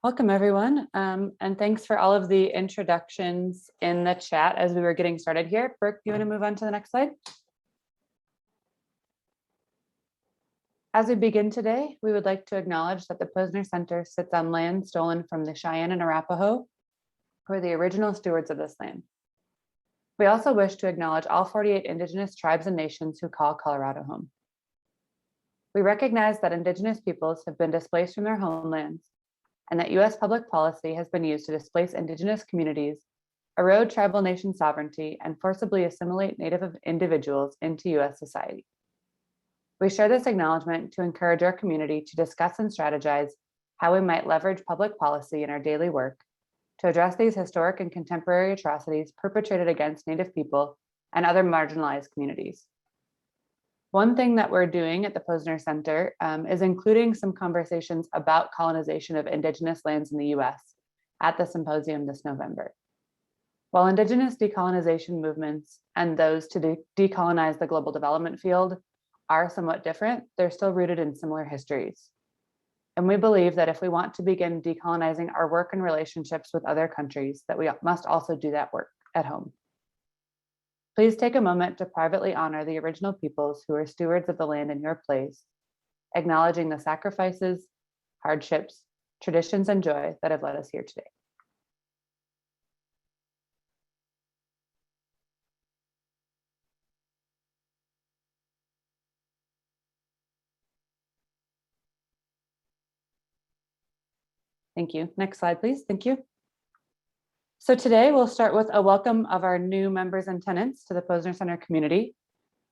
Welcome, everyone, and thanks for all of the introductions in the chat as we were getting started here. Brooke, do you want to move on to the next slide? As we begin today, we would like to acknowledge that the Posner Center sits on land stolen from the Cheyenne and Arapaho, who are the original stewards of this land. We also wish to acknowledge all 48 Indigenous tribes and nations who call Colorado home. We recognize that Indigenous peoples have been displaced from their homelands, and that U.S. public policy has been used to displace Indigenous communities, erode tribal nation sovereignty, and forcibly assimilate Native individuals into U.S. society. We share this acknowledgement to encourage our community to discuss and strategize how we might leverage public policy in our daily work to address these historic and contemporary atrocities perpetrated against Native people and other marginalized communities. One thing that we're doing at the Posner Center is including some conversations about colonization of Indigenous lands in the US at the symposium this November. While Indigenous decolonization movements and those to decolonize the global development field are somewhat different, they're still rooted in similar histories. And we believe that if we want to begin decolonizing our work and relationships with other countries, that we must also do that work at home. Please take a moment to privately honor the original peoples who are stewards of the land in your place, acknowledging the sacrifices, hardships, traditions, and joy that have led us here today. Thank you. Next slide, please. Thank you. So today we'll start with a welcome of our new members and tenants to the Posner Center Community.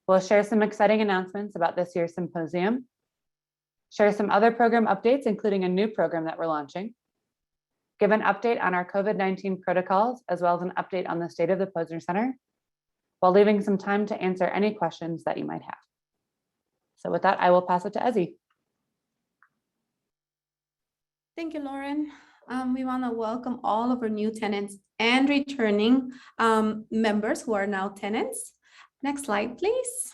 We'll share some exciting announcements about this year's symposium, share some other program updates, including a new program that we're launching, give an update on our COVID-19 protocols, as well as an update on the state of the Posner Center, while leaving some time to answer any questions that you might have. So with that, I will pass it to Ezzy. Thank you, Lauren. We want to welcome all of our new tenants and returning members who are now tenants. Next slide, please.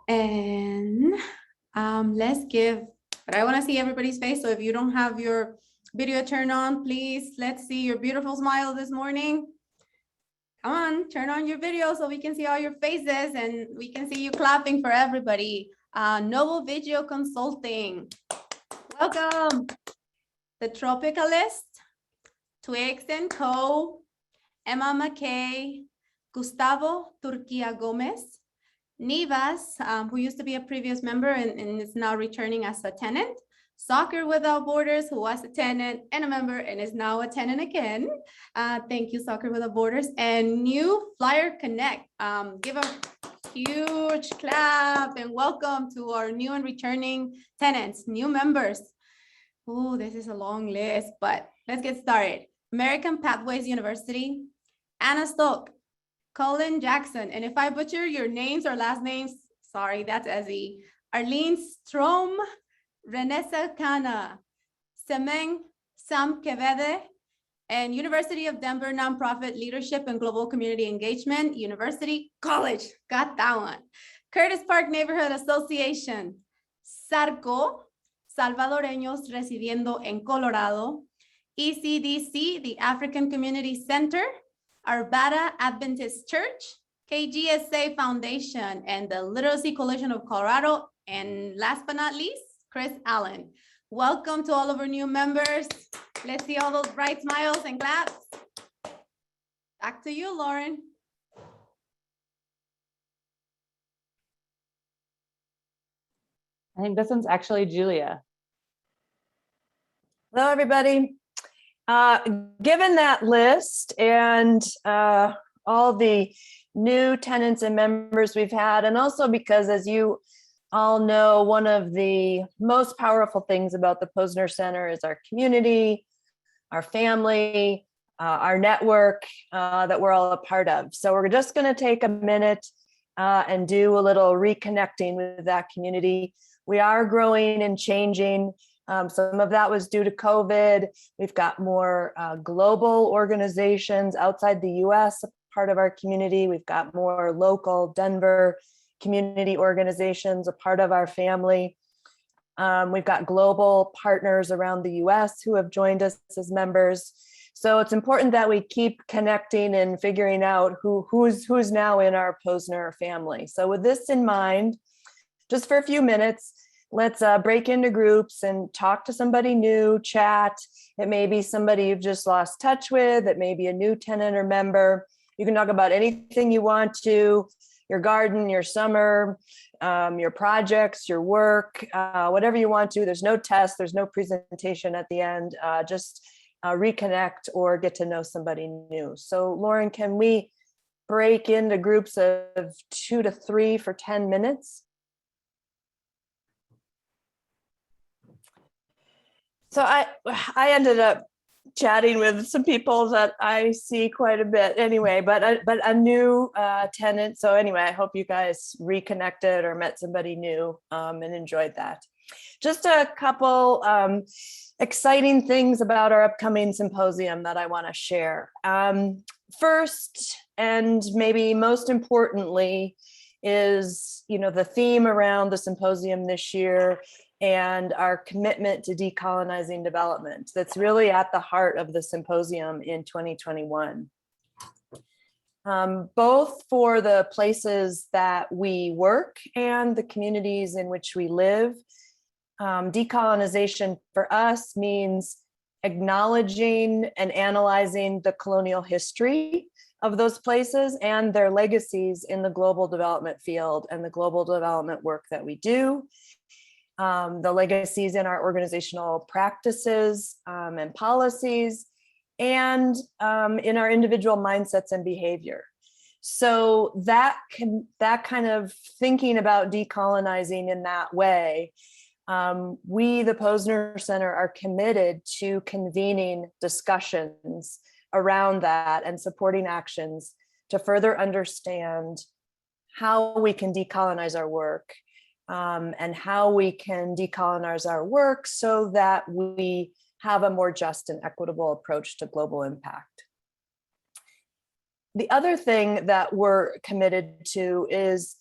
And let's give, but I want to see everybody's face. So if you don't have your video turned on, please, let's see your beautiful smile this morning. Come on, turn on your video so we can see all your faces and we can see you clapping for everybody. Noble Video Consulting, welcome. The Tropicalist, Twigs & Co., Emma McKay, Gustavo Turquia Gomez, Nivas, who used to be a previous member and is now returning as a tenant, Soccer Without Borders, who was a tenant and a member and is now a tenant again. Thank you, Soccer Without Borders. And New Flyer Connect. Give a huge clap and welcome to our new and returning tenants, new members. Oh, this is a long list, but let's get started. American Pathways University, Anna Stock, Colin Jackson, and if I butcher your names or last names, sorry, that's Ezzy. Arlene Strom, Renessa Kana, Semeng Sam Kevede, and University of Denver Nonprofit Leadership and Global Community Engagement, University College, got that one. Curtis Park Neighborhood Association, Sarco, Salvadoreños Residiendo en Colorado, ECDC, the African Community Center, Arvada Adventist Church, KGSA Foundation, and the Literacy Coalition of Colorado, and last but not least, Chris Allen. Welcome to all of our new members. Let's see all those bright smiles and claps. Back to you, Lauren. I think this one's actually Julia. Hello, everybody. Given that list and all the new tenants and members we've had, and also because, as you all know, one of the most powerful things about the Posner Center is our community, our family, our network that we're all a part of. So we're just going to take a minute and do a little reconnecting with that community. We are growing and changing. Some of that was due to COVID. We've got more global organizations outside the US, part of our community. We've got more local Denver community organizations, a part of our family. We've got global partners around the US who have joined us as members. So it's important that we keep connecting and figuring out who's now in our Posner family. So with this in mind, just for a few minutes, let's break into groups and talk to somebody new, chat. It may be somebody you've just lost touch with. It may be a new tenant or member. You can talk about anything you want to, your garden, your summer, your projects, your work, whatever you want to. There's no test, there's no presentation at the end. Just reconnect or get to know somebody new. So Lauren, can we break into groups of 2 to 3 for 10 minutes? So I ended up chatting with some people that I see quite a bit anyway, but a new tenant. So anyway, I hope you guys reconnected or met somebody new and enjoyed that. Just a couple exciting things about our upcoming symposium that I want to share. First, and maybe most importantly, is the theme around the symposium this year and our commitment to decolonizing development. That's really at the heart of the symposium in 2021. Both for the places that we work and the communities in which we live. Decolonization for us means acknowledging and analyzing the colonial history of those places and their legacies in the global development field and the global development work that we do. The legacies in our organizational practices and policies, and in our individual mindsets and behavior. So that kind of thinking about decolonizing in that way, we, the Posner Center, are committed to convening discussions around that and supporting actions to further understand how we can decolonize our work. And how we can decolonize our work so that we have a more just and equitable approach to global impact. The other thing that we're committed to is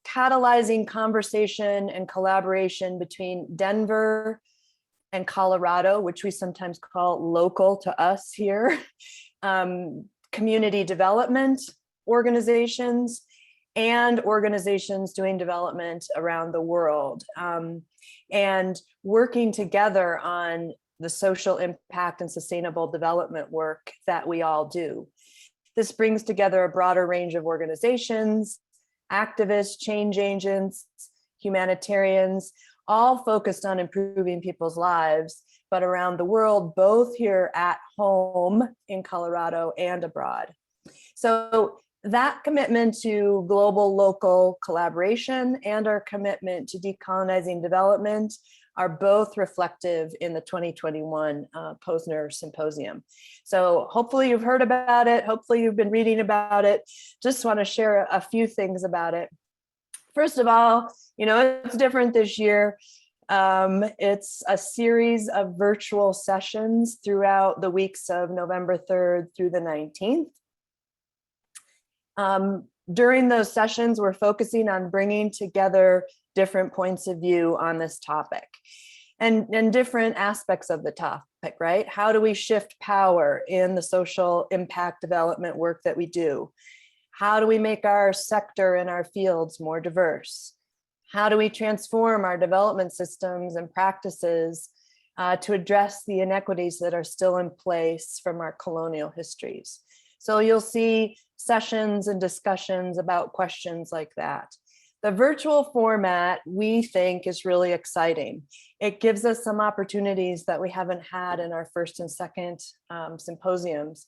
catalyzing conversation and collaboration between Denver and Colorado, which we sometimes call local to us here, community development organizations, and organizations doing development around the world, and working together on the social impact and sustainable development work that we all do. This brings together a broader range of organizations, activists, change agents, humanitarians, all focused on improving people's lives, but around the world, both here at home in Colorado and abroad. So that commitment to global local collaboration and our commitment to decolonizing development are both reflective in the 2021 Posner Symposium. So hopefully you've heard about it. Hopefully you've been reading about it. Just want to share a few things about it. First of all, it's different this year. It's a series of virtual sessions throughout the weeks of November 3rd through the 19th. During those sessions, we're focusing on bringing together different points of view on this topic and different aspects of the topic, right? How do we shift power in the social impact development work that we do? How do we make our sector and our fields more diverse? How do we transform our development systems and practices to address the inequities that are still in place from our colonial histories? So you'll see sessions and discussions about questions like that. The virtual format, we think, is really exciting. It gives us some opportunities that we haven't had in our first and second symposiums.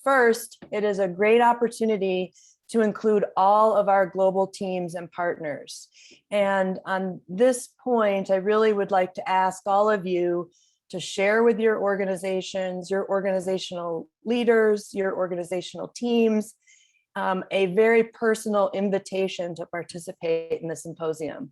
First, it is a great opportunity to include all of our global teams and partners. And on this point, I really would like to ask all of you to share with your organizations, your organizational leaders, your organizational teams, a very personal invitation to participate in the symposium.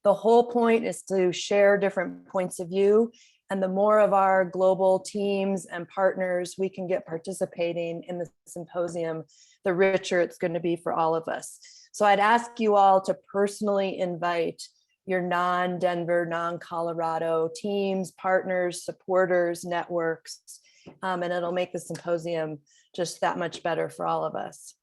The whole point is to share different points of view, and the more of our global teams and partners we can get participating in the symposium, the richer it's going to be for all of us. So I'd ask you all to personally invite your non-Denver, non-Colorado teams, partners, supporters, networks, and it'll make the symposium just that much better for all of us.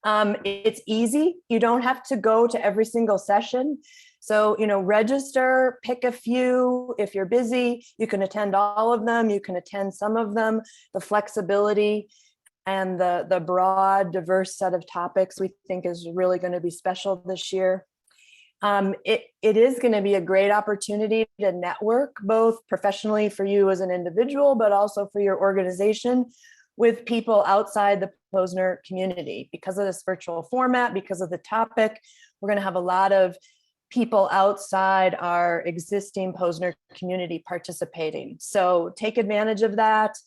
It's easy. You don't have to go to every single session. So, register, pick a few. If you're busy, you can attend all of them. You can attend some of them. The flexibility and the broad, diverse set of topics we think is really going to be special this year. It is going to be a great opportunity to network, both professionally for you as an individual, but also for your organization, with people outside the Posner community. Because of this virtual format, because of the topic, we're going to have a lot of people outside our existing Posner community participating. So take advantage of that.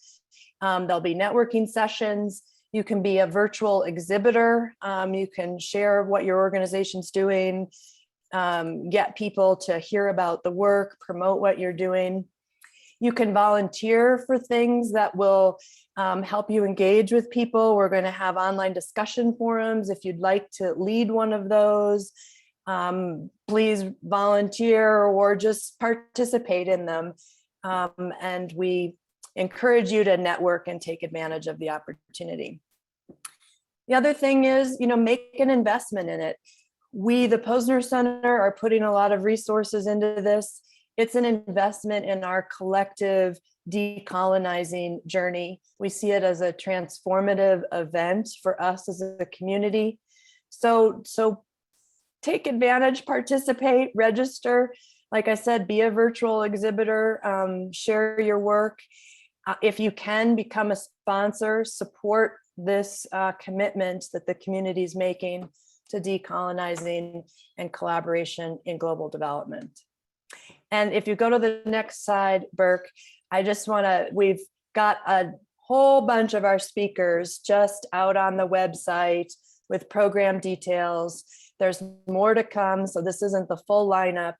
There'll be networking sessions. You can be a virtual exhibitor. You can share what your organization's doing, get people to hear about the work, promote what you're doing. You can volunteer for things that will help you engage with people. We're going to have online discussion forums. If you'd like to lead one of those, please volunteer or just participate in them. And we encourage you to network and take advantage of the opportunity. The other thing is, make an investment in it. We, the Posner Center, are putting a lot of resources into this. It's an investment in our collective decolonizing journey. We see it as a transformative event for us as a community. So take advantage, participate, register. Like I said, be a virtual exhibitor, share your work. If you can, become a sponsor, support this commitment that the community is making to decolonizing and collaboration in global development. And if you go to the next slide, Burke, we've got a whole bunch of our speakers just out on the website with program details. There's more to come, so this isn't the full lineup,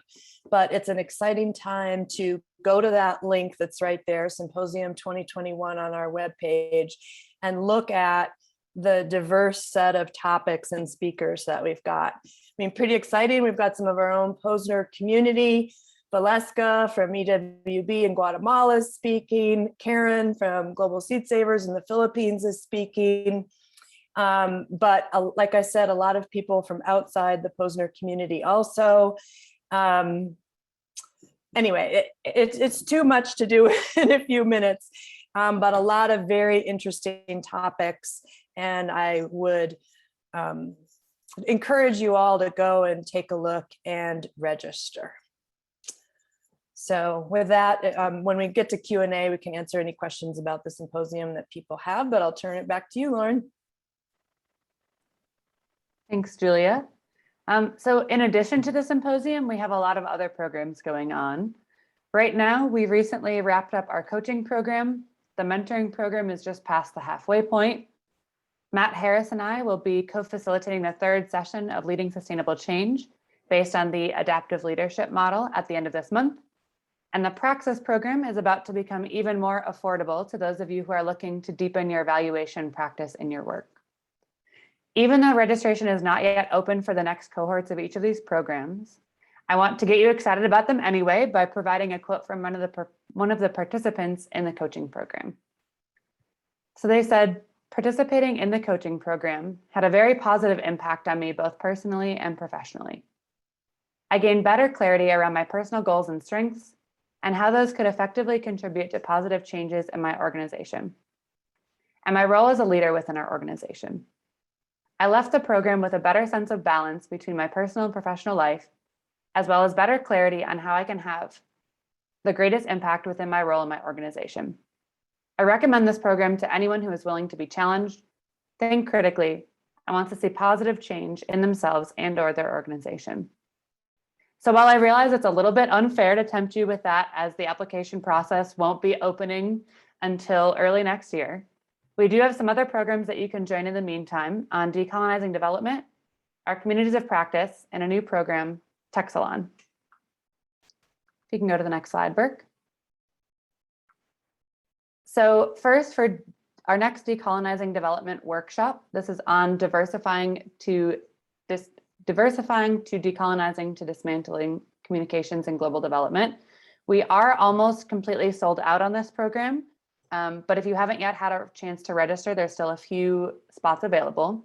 but it's an exciting time to go to that link that's right there, Symposium 2021 on our webpage, and look at the diverse set of topics and speakers that we've got. Pretty exciting. We've got some of our own Posner community. Valeska from EWB in Guatemala is speaking. Karen from Global Seed Savers in the Philippines is speaking. But like I said, a lot of people from outside the Posner community also. Anyway, it's too much to do in a few minutes, but a lot of very interesting topics. And I would encourage you all to go and take a look and register. So with that, when we get to Q&A, we can answer any questions about the symposium that people have, but I'll turn it back to you, Lauren. Thanks, Julia. So in addition to the symposium, we have a lot of other programs going on. Right now, we recently wrapped up our coaching program. The mentoring program is just past the halfway point. Matt Harris and I will be co-facilitating the third session of Leading Sustainable Change based on the adaptive leadership model at the end of this month. And the Praxis program is about to become even more affordable to those of you who are looking to deepen your evaluation practice in your work. Even though registration is not yet open for the next cohorts of each of these programs, I want to get you excited about them anyway by providing a quote from one of the participants in the coaching program. So they said, participating in the coaching program had a very positive impact on me, both personally and professionally. I gained better clarity around my personal goals and strengths and how those could effectively contribute to positive changes in my organization and my role as a leader within our organization. I left the program with a better sense of balance between my personal and professional life, as well as better clarity on how I can have the greatest impact within my role in my organization. I recommend this program to anyone who is willing to be challenged, think critically, and wants to see positive change in themselves and/or their organization. So while I realize it's a little bit unfair to tempt you with that, as the application process won't be opening until early next year, we do have some other programs that you can join in the meantime on decolonizing development, our communities of practice, and a new program, Texalon. If you can go to the next slide, Burke. So first, for our next decolonizing development workshop, this is on diversifying to diversifying to decolonizing to dismantling communications and global development. We are almost completely sold out on this program, but if you haven't yet had a chance to register, there's still a few spots available.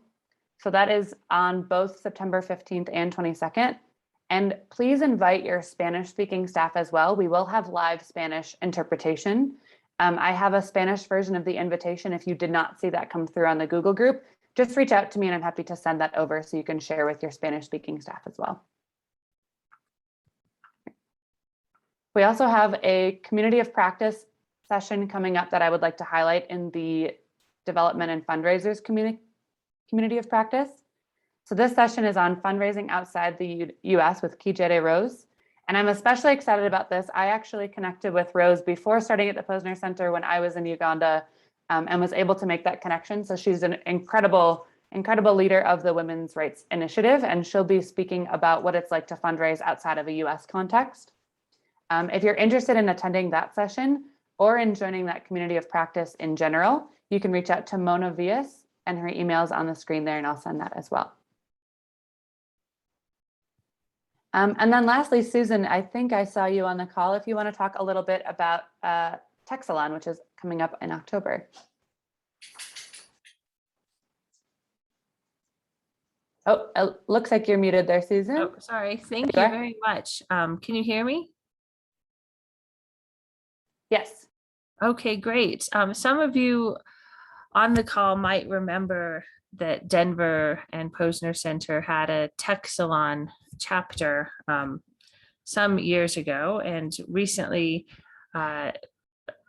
So that is on both September 15th and 22nd. And please invite your Spanish speaking staff as well. We will have live Spanish interpretation. I have a Spanish version of the invitation. If you did not see that come through on the Google group, just reach out to me and I'm happy to send that over so you can share with your Spanish speaking staff as well. We also have a community of practice session coming up that I would like to highlight in the development and fundraisers community of practice. So this session is on fundraising outside the US with Kijere Rose. And I'm especially excited about this. I actually connected with Rose before starting at the Posner Center when I was in Uganda and was able to make that connection. So she's an incredible leader of the Women's Rights Initiative, and she'll be speaking about what it's like to fundraise outside of a US context. If you're interested in attending that session or in joining that community of practice in general, you can reach out to Mona Vias, and her email is on the screen there, and I'll send that as well. And then lastly, Susan, I think I saw you on the call. If you want to talk a little bit about Tech Salon, which is coming up in October. Oh, it looks like you're muted there, Susan. Oh, sorry. Thank you very much. Can you hear me? Yes. Okay, great. Some of you on the call might remember that Denver and Posner Center had a Tech Salon chapter some years ago, and recently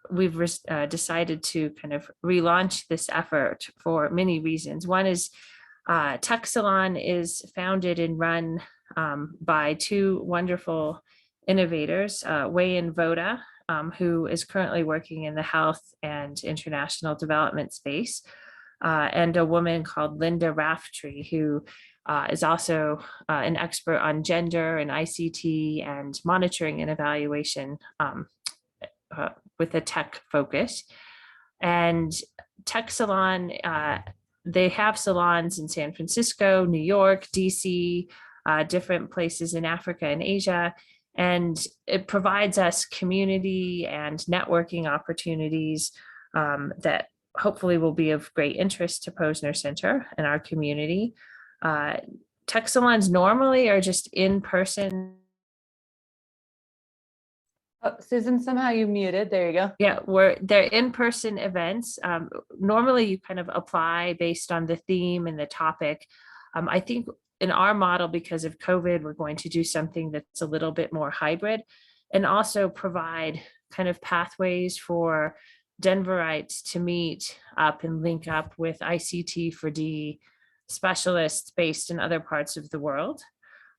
we've decided to kind of relaunch this effort for many reasons. One is Tech Salon is founded and run by two wonderful innovators, Wei and Voda, who is currently working in the health and international development space, and a woman called Linda Raftree, who is also an expert on gender and ICT and monitoring and evaluation with a tech focus. And Tech Salon, they have salons in San Francisco, New York, DC, different places in Africa and Asia. And it provides us community and networking opportunities that hopefully will be of great interest to Posner Center and our community. Tech salons normally are just in person. Oh, Susan, somehow you muted. There you go. Yeah, they're in-person events. Normally you kind of apply based on the theme and the topic. I think in our model, because of COVID, we're going to do something that's a little bit more hybrid and also provide kind of pathways for Denverites to meet up and link up with ICT for D specialists based in other parts of the world.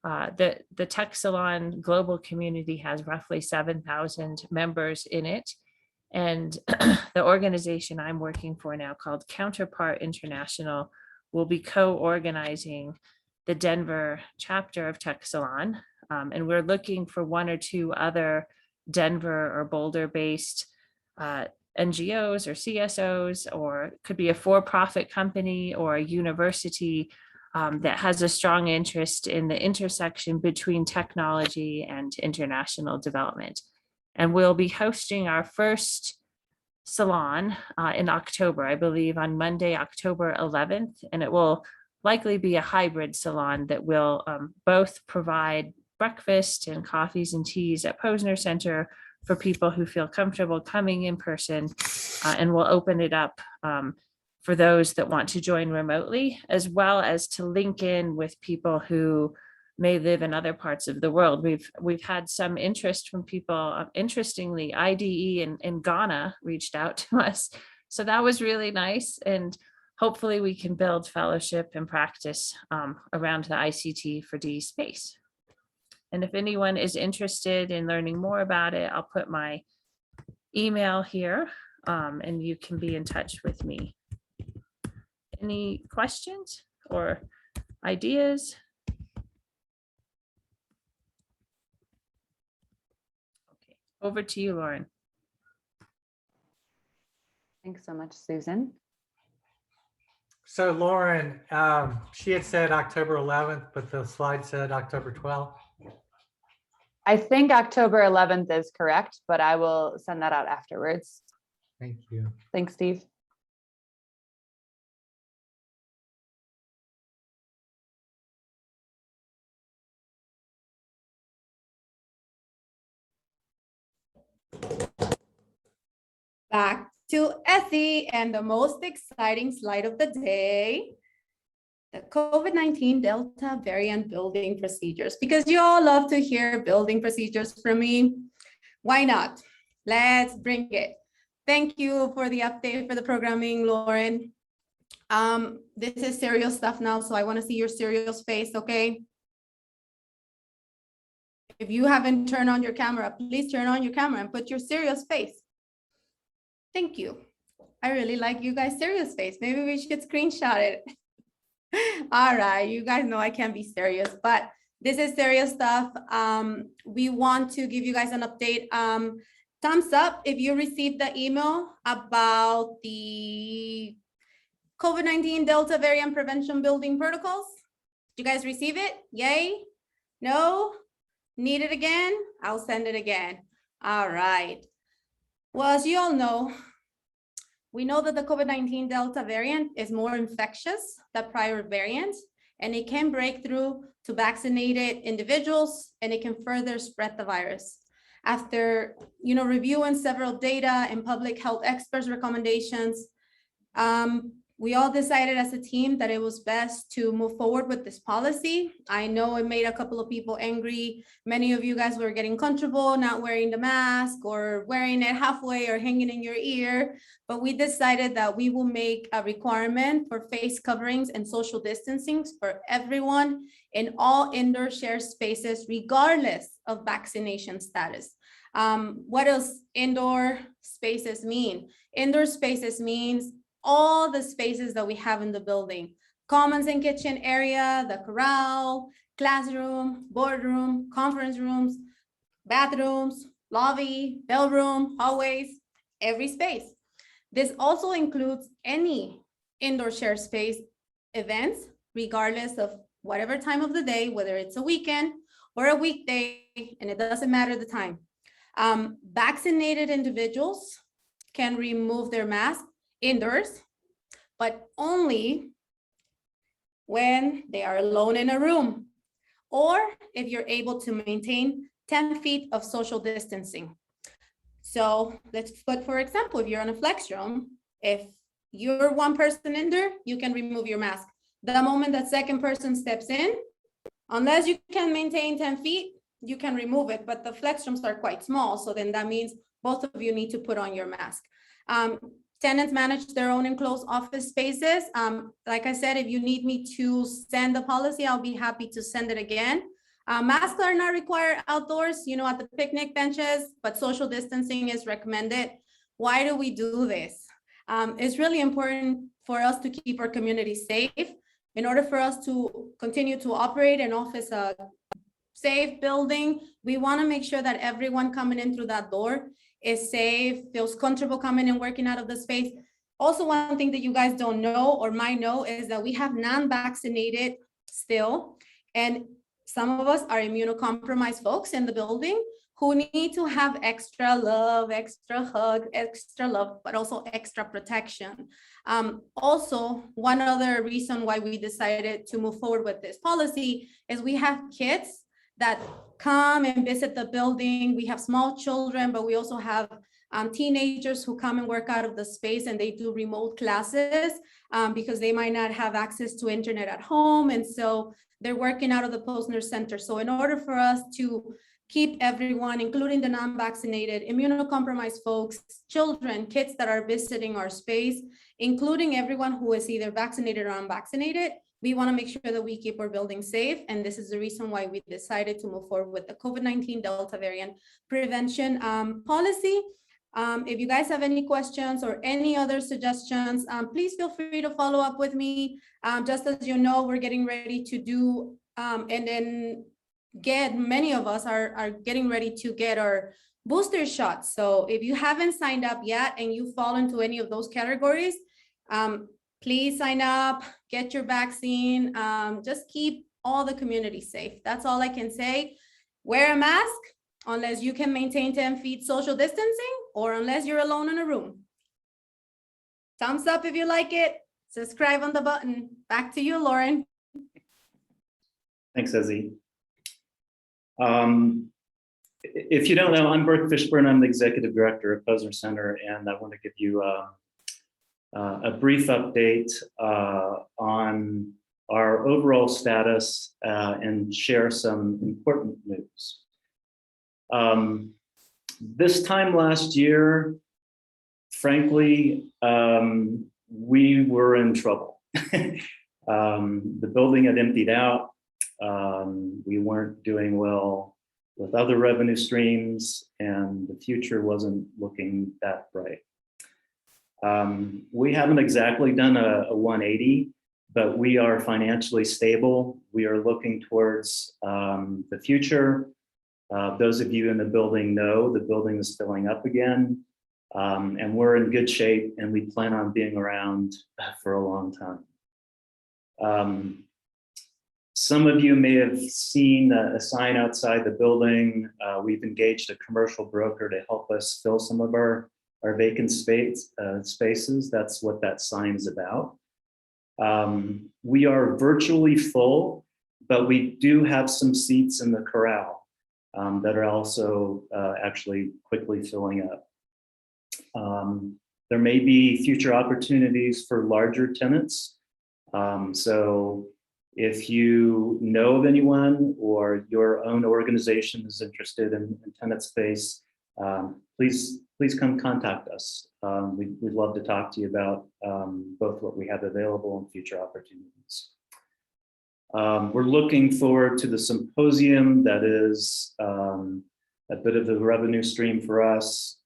The Tech Salon global community has roughly 7,000 members in it. And the organization I'm working for now, called Counterpart International, will be co-organizing the Denver chapter of Tech Salon. And we're looking for one or two other Denver or Boulder-based NGOs or CSOs, or it could be a for-profit company or a university that has a strong interest in the intersection between technology and international development. And we'll be hosting our first salon in October, I believe on Monday, October 11th, and it will likely be a hybrid salon that will both provide breakfast and coffees and teas at Posner Center for people who feel comfortable coming in person, and we'll open it up for those that want to join remotely, as well as to link in with people who may live in other parts of the world. We've had some interest from people. Interestingly, IDE in Ghana reached out to us, so that was really nice. And hopefully we can build fellowship and practice around the ICT for D space. And if anyone is interested in learning more about it, I'll put my email here and you can be in touch with me. Any questions or ideas? Okay, over to you, Lauren. Thanks so much, Susan. So Lauren, she had said October 11th, but the slide said October 12th. I think October 11th is correct, but I will send that out afterwards. Thank you. Thanks, Steve. Back to Essie and the most exciting slide of the day, the COVID-19 Delta variant building procedures, because you all love to hear building procedures from me. Why not? Let's bring it. Thank you for the update for the programming, Lauren. This is serious stuff now, so I want to see your serious face, okay? If you haven't turned on your camera, please turn on your camera and put your serious face. Thank you. I really like you guys' serious face. Maybe we should screenshot it. All right, you guys know I can't be serious, but this is serious stuff. We want to give you guys an update. Thumbs up if you received the email about the COVID-19 Delta variant prevention building protocols. Did you guys receive it? Yay? No? Need it again? I'll send it again. All right. Well, as you all know, we know that the COVID-19 Delta variant is more infectious than prior variants, and it can break through to vaccinated individuals, and it can further spread the virus. After reviewing several data and public health experts' recommendations, we all decided as a team that it was best to move forward with this policy. I know it made a couple of people angry. Many of you guys were getting comfortable not wearing the mask or wearing it halfway or hanging in your ear, but we decided that we will make a requirement for face coverings and social distancing for everyone in all indoor shared spaces, regardless of vaccination status. What does indoor spaces mean? Indoor spaces means all the spaces that we have in the building: commons and kitchen area, the corral, classroom, boardroom, conference rooms, bathrooms, lobby, bellroom, hallways, every space. This also includes any indoor shared space events, regardless of whatever time of the day, whether it's a weekend or a weekday, and it doesn't matter the time. Vaccinated individuals can remove their mask indoors, but only when they are alone in a room, or if you're able to maintain 10 feet of social distancing. So let's put, for example, if you're in a flex room, if you're one person in there, you can remove your mask. The moment that second person steps in, unless you can maintain 10 feet, you can remove it, but the flex rooms are quite small. So then that means both of you need to put on your mask. Tenants manage their own enclosed office spaces. Like I said, if you need me to send the policy, I'll be happy to send it again. Masks are not required outdoors, at the picnic benches, but social distancing is recommended. Why do we do this? It's really important for us to keep our community safe. In order for us to continue to operate and office a safe building, we want to make sure that everyone coming in through that door is safe, feels comfortable coming and working out of the space. Also, one thing that you guys don't know or might know is that we have non-vaccinated still, and some of us are immunocompromised folks in the building who need to have extra love, extra hug, extra love, but also extra protection. Also, one other reason why we decided to move forward with this policy is we have kids that come and visit the building. We have small children, but we also have teenagers who come and work out of the space, and they do remote classes because they might not have access to internet at home. And so they're working out of the Posner Center. So in order for us to keep everyone, including the non-vaccinated, immunocompromised folks, children, kids that are visiting our space, including everyone who is either vaccinated or unvaccinated, we want to make sure that we keep our building safe. And this is the reason why we decided to move forward with the COVID-19 Delta variant prevention policy. If you guys have any questions or any other suggestions, please feel free to follow up with me. Just as you know, we're getting ready to do, and then many of us are getting ready to get our booster shots. So if you haven't signed up yet and you fall into any of those categories, Please sign up, get your vaccine. Just keep all the community safe. That's all I can say. Wear a mask unless you can maintain 10 feet social distancing or unless you're alone in a room. Thumbs up if you like it. Subscribe on the button. Back to you, Lauren. Thanks, Ezzy. If you don't know, I'm Bert Fishburne. I'm the executive director of Posner Center, and I want to give you a brief update on our overall status and share some important news. This time last year, frankly, we were in trouble. The building had emptied out. We weren't doing well with other revenue streams, and the future wasn't looking that bright. We haven't exactly done a 180, but we are financially stable. We are looking towards the future. Those of you in the building know the building is filling up again, and we're in good shape, and we plan on being around for a long time. Some of you may have seen a sign outside the building. We've engaged a commercial broker to help us fill some of our vacant spaces. That's what that sign is about. We are virtually full, but we do have some seats in the corral that are also actually quickly filling up. There may be future opportunities for larger tenants. So if you know of anyone or your own organization is interested in tenant space, please come contact us. We'd love to talk to you about both what we have available and future opportunities. We're looking forward to the symposium. That is a bit of the revenue stream for us.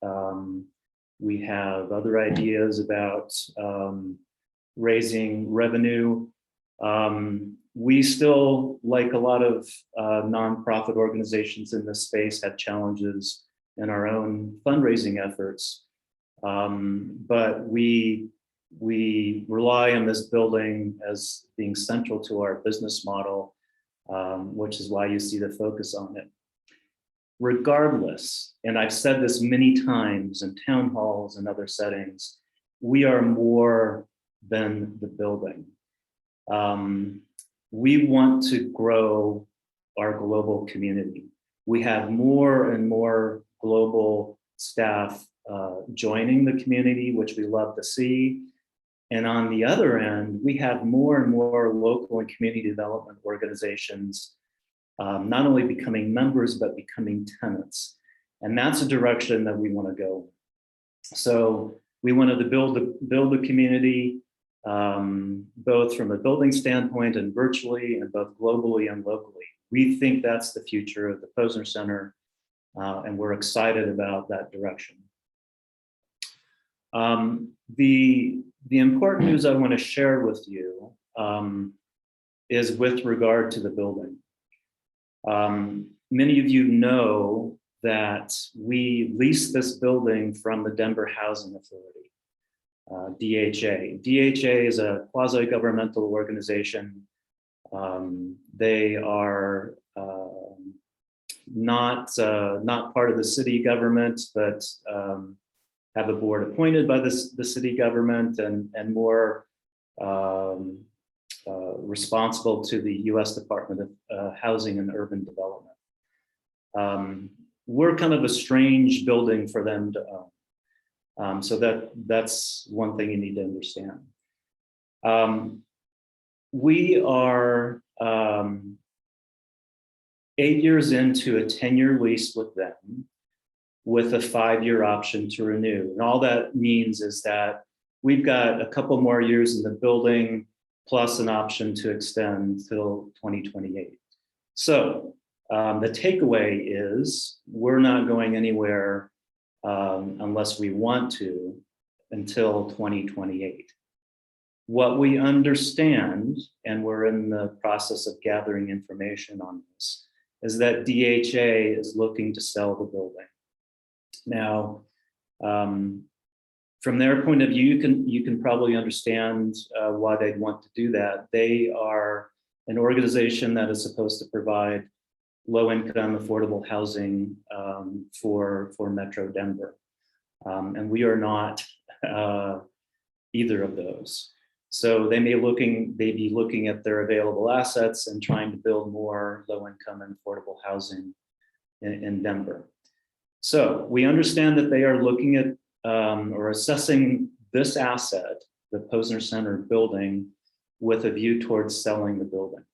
We have other ideas about raising revenue. We still, like a lot of nonprofit organizations in this space, have challenges in our own fundraising efforts. But we rely on this building as being central to our business model, which is why you see the focus on it. Regardless, and I've said this many times in town halls and other settings, we are more than the building. We want to grow our global community. We have more and more global staff joining the community, which we love to see. And on the other end, we have more and more local and community development organizations not only becoming members, but becoming tenants. And that's a direction that we want to go. So we wanted to build a community, both from a building standpoint and virtually, and both globally and locally. We think that's the future of the Posner Center, and we're excited about that direction. The important news I want to share with you is with regard to the building. Many of you know that we leased this building from the Denver Housing Authority, DHA. DHA is a quasi-governmental organization. They are not part of the city government, but have a board appointed by the city government and more responsible to the U.S. Department of Housing and Urban Development. We're kind of a strange building for them to own. So that's one thing you need to understand. We are 8 years into a 10-year lease with them, with a 5-year option to renew. And all that means is that we've got a couple more years in the building, plus an option to extend till 2028. So the takeaway is we're not going anywhere unless we want to until 2028. What we understand, and we're in the process of gathering information on this, is that DHA is looking to sell the building. Now, From their point of view, you can probably understand why they'd want to do that. They are an organization that is supposed to provide low-income, affordable housing for Metro Denver, and we are not either of those. So they may be looking at their available assets and trying to build more low-income and affordable housing in Denver. So we understand that they are looking at or assessing this asset, the Posner Center building, with a view towards selling the building.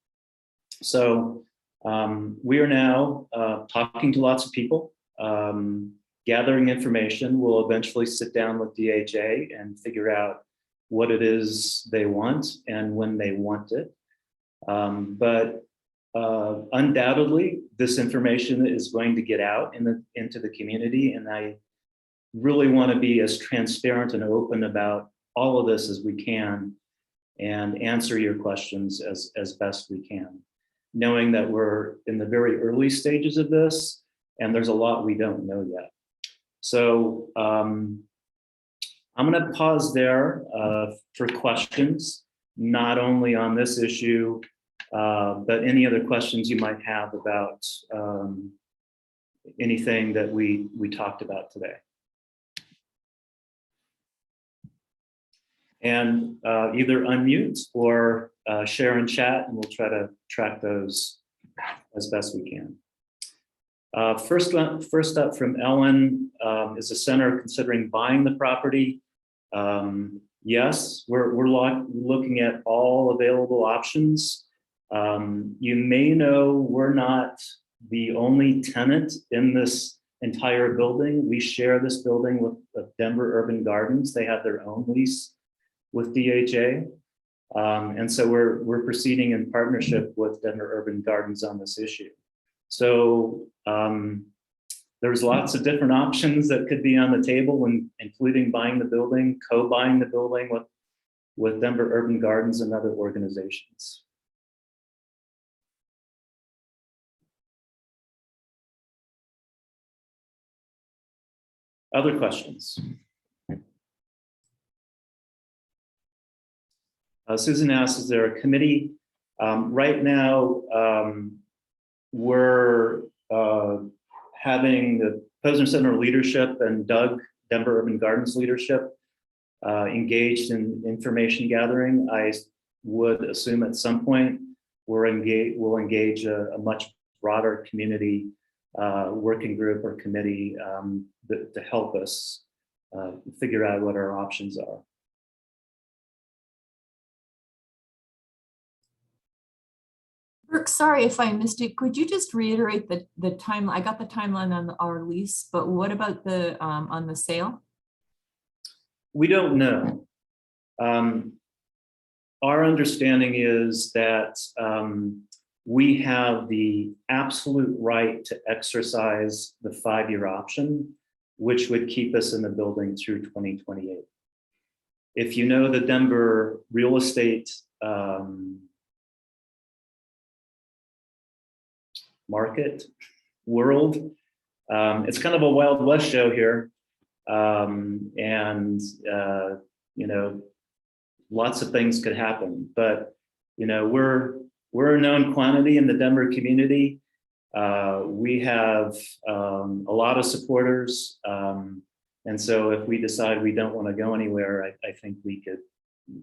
So we are now talking to lots of people, gathering information. We'll eventually sit down with DHA and figure out what it is they want and when they want it. But undoubtedly, this information is going to get out into the community, and I really want to be as transparent and open about all of this as we can and answer your questions as best we can, knowing that we're in the very early stages of this and there's a lot we don't know yet. So I'm going to pause there for questions, not only on this issue, but any other questions you might have about anything that we talked about today. And either unmute or share and chat, and we'll try to track those as best we can. First up from Ellen, is the center considering buying the property? Yes, we're looking at all available options. You may know we're not the only tenant in this entire building. We share this building with Denver Urban Gardens. They have their own lease with DHA. And so we're proceeding in partnership with Denver Urban Gardens on this issue. So there's lots of different options that could be on the table, including buying the building, co-buying the building with Denver Urban Gardens and other organizations. Other questions? Susan asks, is there a committee? Right now, we're having the Posner Center leadership and Doug, Denver Urban Gardens leadership, engaged in information gathering. I would assume at some point we'll engage a much broader community working group or committee to help us figure out what our options are. Brooke, sorry if I missed it. Could you just reiterate the timeline? I got the timeline on our lease, but what about the on the sale? We don't know. Our understanding is that we have the absolute right to exercise the 5-year option, which would keep us in the building through 2028. If you know the Denver real estate market world, it's kind of a Wild West show here. You know, lots of things could happen, but you know, we're a known quantity in the Denver community. We have a lot of supporters, and so if we decide we don't want to go anywhere, I think we could,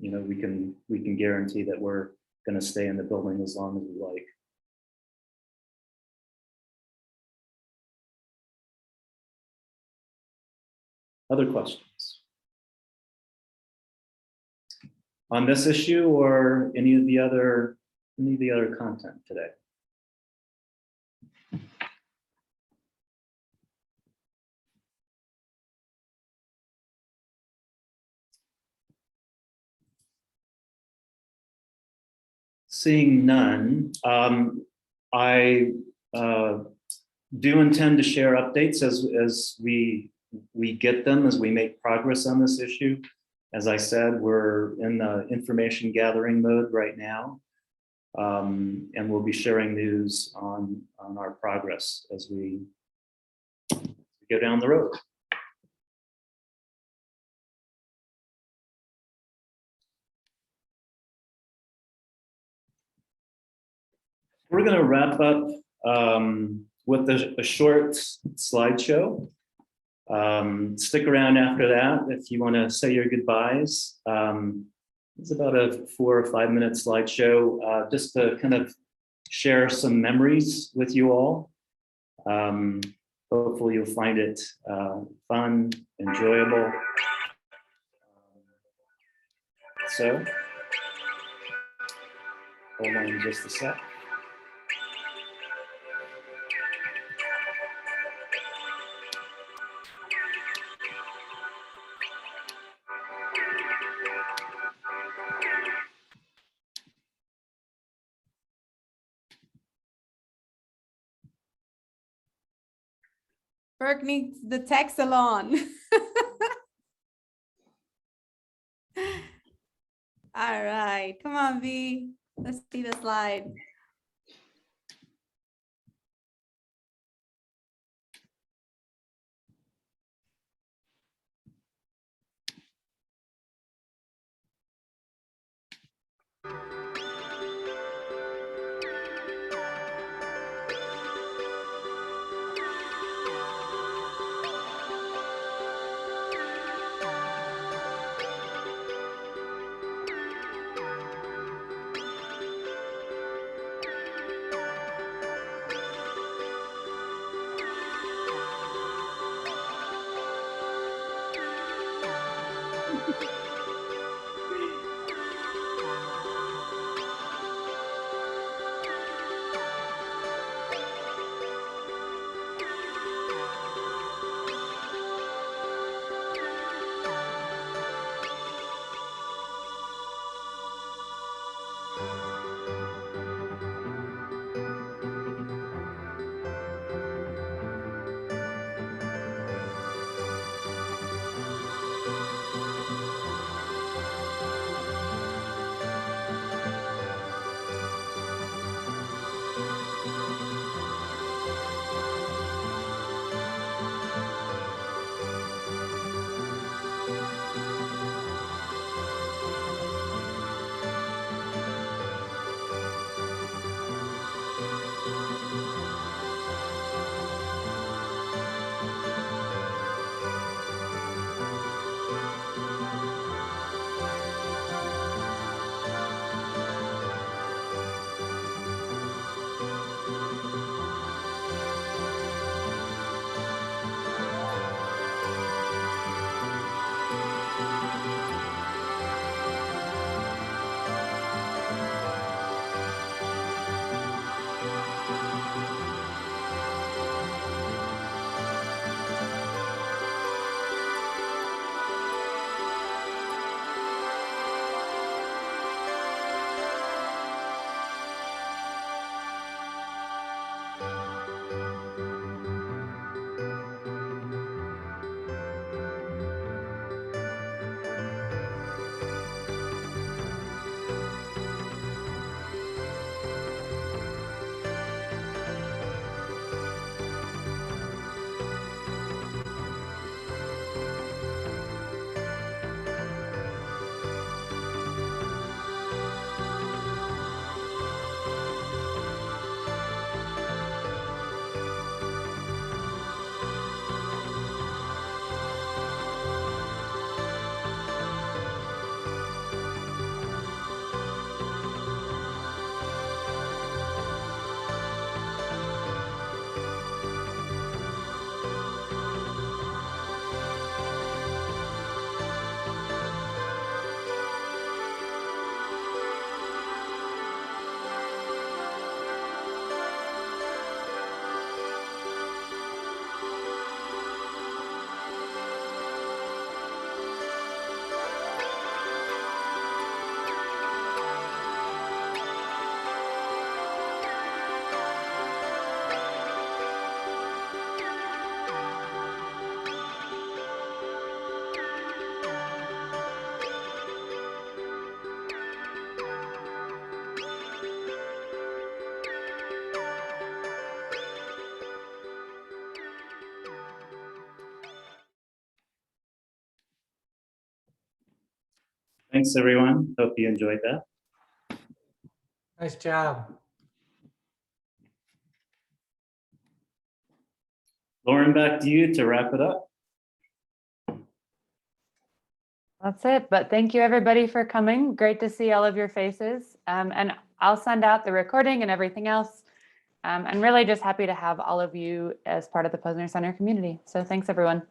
you know, we can guarantee that we're going to stay in the building as long as we like. Other questions on this issue or any of the other content today? Seeing none, I do intend to share updates as we get them, as we make progress on this issue. As I said, we're in the information gathering mode right now, and we'll be sharing news on our progress as we go down the road. We're going to wrap up with a short slideshow. Stick around after that if you want to say your goodbyes. It's about a 4 or 5 minute slideshow just to kind of share some memories with you all. Hopefully you'll find it fun, enjoyable. So, hold on just a sec. Burke needs the tech salon. All right, come on, V. Let's see the slide. Thanks, everyone. Hope you enjoyed that. Nice job. Lauren, back to you to wrap it up. That's it. But thank you everybody for coming. Great to see all of your faces. And I'll send out the recording and everything else. And really just happy to have all of you as part of the Posner Center community. So thanks everyone.